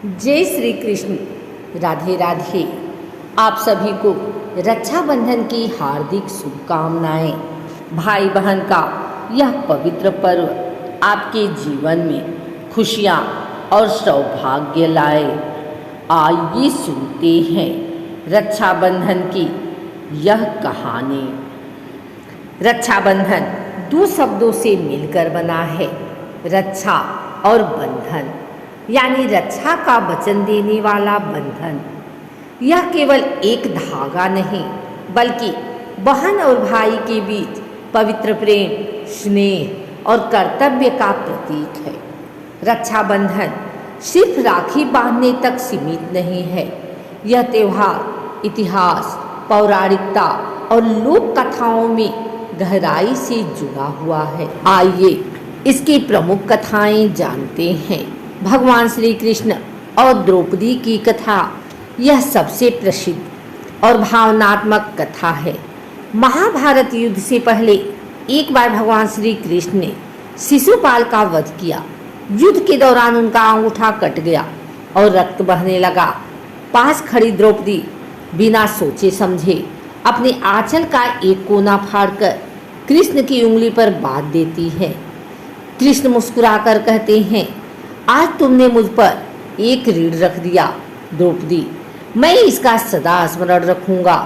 जय श्री कृष्ण। राधे राधे। आप सभी को रक्षाबंधन की हार्दिक शुभकामनाएं। भाई बहन का यह पवित्र पर्व आपके जीवन में खुशियां और सौभाग्य लाए। आइए सुनते हैं रक्षाबंधन की यह कहानी। रक्षाबंधन दो शब्दों से मिलकर बना है, रक्षा और बंधन, यानी रक्षा का वचन देने वाला बंधन। यह केवल एक धागा नहीं, बल्कि बहन और भाई के बीच पवित्र प्रेम, स्नेह और कर्तव्य का प्रतीक है। रक्षाबंधन सिर्फ राखी बांधने तक सीमित नहीं है। यह त्योहार इतिहास, पौराणिकता और लोक कथाओं में गहराई से जुड़ा हुआ है। आइए इसकी प्रमुख कथाएं जानते हैं। भगवान श्री कृष्ण और द्रौपदी की कथा यह सबसे प्रसिद्ध और भावनात्मक कथा है। महाभारत युद्ध से पहले एक बार भगवान श्री कृष्ण ने शिशुपाल का वध किया। युद्ध के दौरान उनका अंगूठा कट गया और रक्त बहने लगा। पास खड़ी द्रौपदी बिना सोचे समझे अपने आंचल का एक कोना फाड़कर कृष्ण की उंगली पर बांध देती है। कृष्ण मुस्कुराकर कहते हैं, आज तुमने मुझ पर एक ऋण रख दिया द्रौपदी, मैं इसका सदा स्मरण रखूंगा।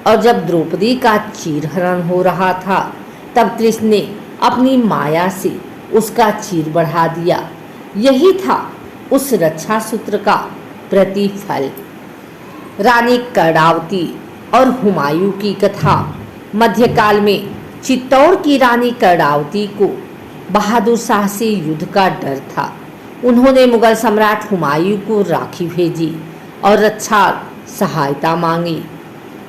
और जब द्रौपदी का चीरहरण हो रहा था, तब कृष्ण ने अपनी माया से उसका चीर बढ़ा दिया। यही था उस रक्षा सूत्र का प्रतिफल। रानी कर्णावती और हुमायूं की कथा। मध्यकाल में चित्तौड़ की रानी कर्णावती को बहादुर शाह से युद्ध का डर था। उन्होंने मुगल सम्राट हुमायूं को राखी भेजी और रक्षा सहायता मांगी।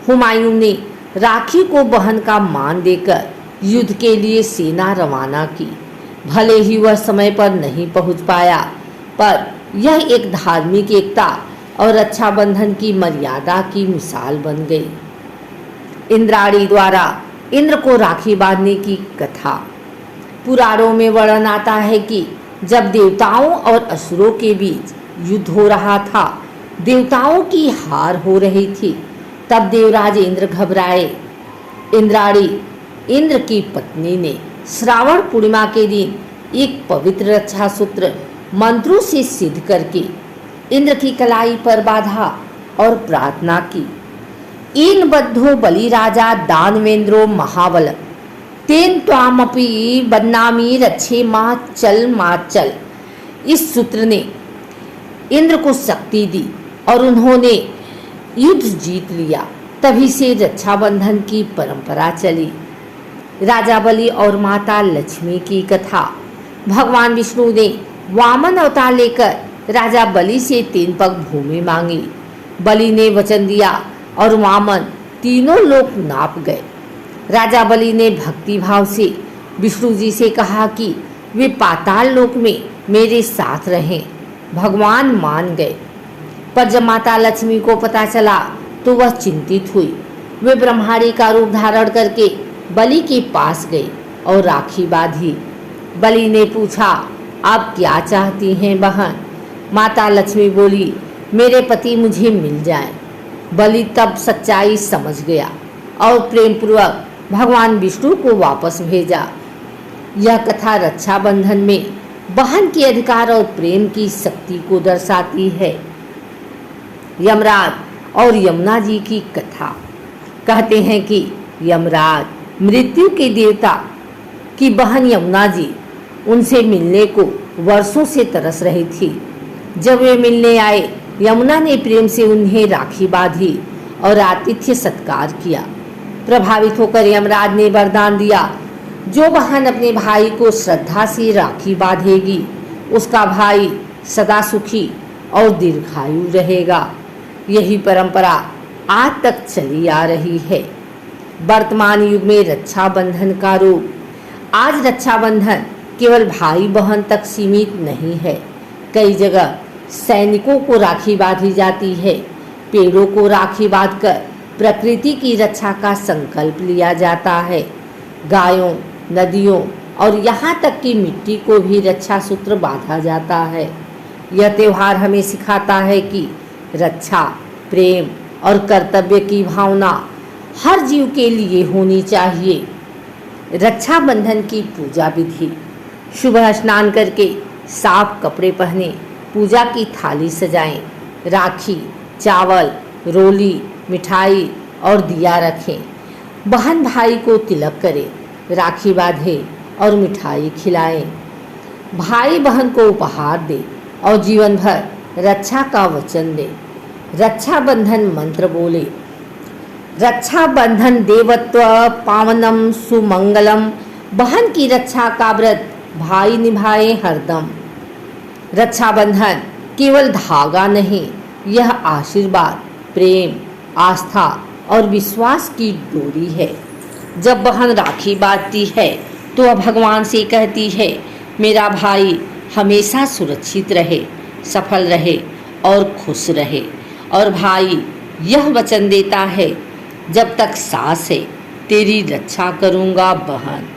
हुमायूं ने राखी को बहन का मान देकर युद्ध के लिए सेना रवाना की। भले ही वह समय पर नहीं पहुंच पाया, पर यह एक धार्मिक एकता और रक्षाबंधन की मर्यादा की मिसाल बन गई। इंद्राणी द्वारा इंद्र को राखी बांधने की कथा। पुराणों में वर्णन आता है कि जब देवताओं और असुरों के बीच युद्ध हो रहा था, देवताओं की हार हो रही थी, तब देवराज इंद्र घबराए। इंद्राणी इंद्र की पत्नी ने श्रावण पूर्णिमा के दिन एक पवित्र रक्षा सूत्र मंत्रों से सिद्ध करके इंद्र की कलाई पर बांधा और प्रार्थना की, इन बद्धो बलि राजा दानवेंद्रो महाबल तेन त्वामपि बन्नामी रक्षे माचल। इस सूत्र ने इंद्र को शक्ति दी और उन्होंने युद्ध जीत लिया। तभी से रक्षाबंधन की परंपरा चली। राजा बलि और माता लक्ष्मी की कथा। भगवान विष्णु ने वामन अवतार लेकर राजा बलि से 3 पग भूमि मांगी। बलि ने वचन दिया और वामन तीनों लोक नाप गए। राजा बलि ने भक्ति भाव से विष्णु जी से कहा कि वे पाताल लोक में मेरे साथ रहें। भगवान मान गए, पर जब माता लक्ष्मी को पता चला तो वह चिंतित हुई। वे ब्रह्माणी का रूप धारण करके बलि के पास गई और राखी बांधी। बलि ने पूछा, आप क्या चाहती हैं बहन? माता लक्ष्मी बोली, मेरे पति मुझे मिल जाएं। बलि तब सच्चाई समझ गया और प्रेम पूर्वक भगवान विष्णु को वापस भेजा। यह कथा रक्षाबंधन में बहन के अधिकार और प्रेम की शक्ति को दर्शाती है। यमराज और यमुना जी की कथा। कहते हैं कि यमराज मृत्यु के देवता की बहन यमुना जी उनसे मिलने को वर्षों से तरस रही थी। जब वे मिलने आए, यमुना ने प्रेम से उन्हें राखी बांधी और आतिथ्य सत्कार किया। प्रभावित होकर यमराज ने वरदान दिया, जो बहन अपने भाई को श्रद्धा से राखी बांधेगी, उसका भाई सदा सुखी और दीर्घायु रहेगा। यही परंपरा आज तक चली आ रही है। वर्तमान युग में रक्षाबंधन का रूप। आज रक्षाबंधन केवल भाई बहन तक सीमित नहीं है। कई जगह सैनिकों को राखी बांधी जाती है। पेड़ों को राखी बांधकर प्रकृति की रक्षा का संकल्प लिया जाता है। गायों, नदियों और यहाँ तक कि मिट्टी को भी रक्षा सूत्र बांधा जाता है। यह त्यौहार हमें सिखाता है कि रक्षा, प्रेम और कर्तव्य की भावना हर जीव के लिए होनी चाहिए। रक्षाबंधन की पूजा विधि। सुबह स्नान करके साफ कपड़े पहने पूजा की थाली सजाएं। राखी, चावल, रोली, मिठाई और दिया रखें। बहन भाई को तिलक करे, राखी बांधे और मिठाई खिलाएं। भाई बहन को उपहार दे और जीवन भर रक्षा का वचन दे। रक्षाबंधन मंत्र बोले। रक्षाबंधन देवत्व पावनम सुमंगलम। बहन की रक्षा का व्रत भाई निभाए हरदम। रक्षाबंधन केवल धागा नहीं, यह आशीर्वाद, प्रेम, आस्था और विश्वास की डोरी है। जब बहन राखी बांधती है तो वह भगवान से कहती है, मेरा भाई हमेशा सुरक्षित रहे, सफल रहे और खुश रहे। और भाई यह वचन देता है, जब तक सांस है तेरी रक्षा करूँगा बहन।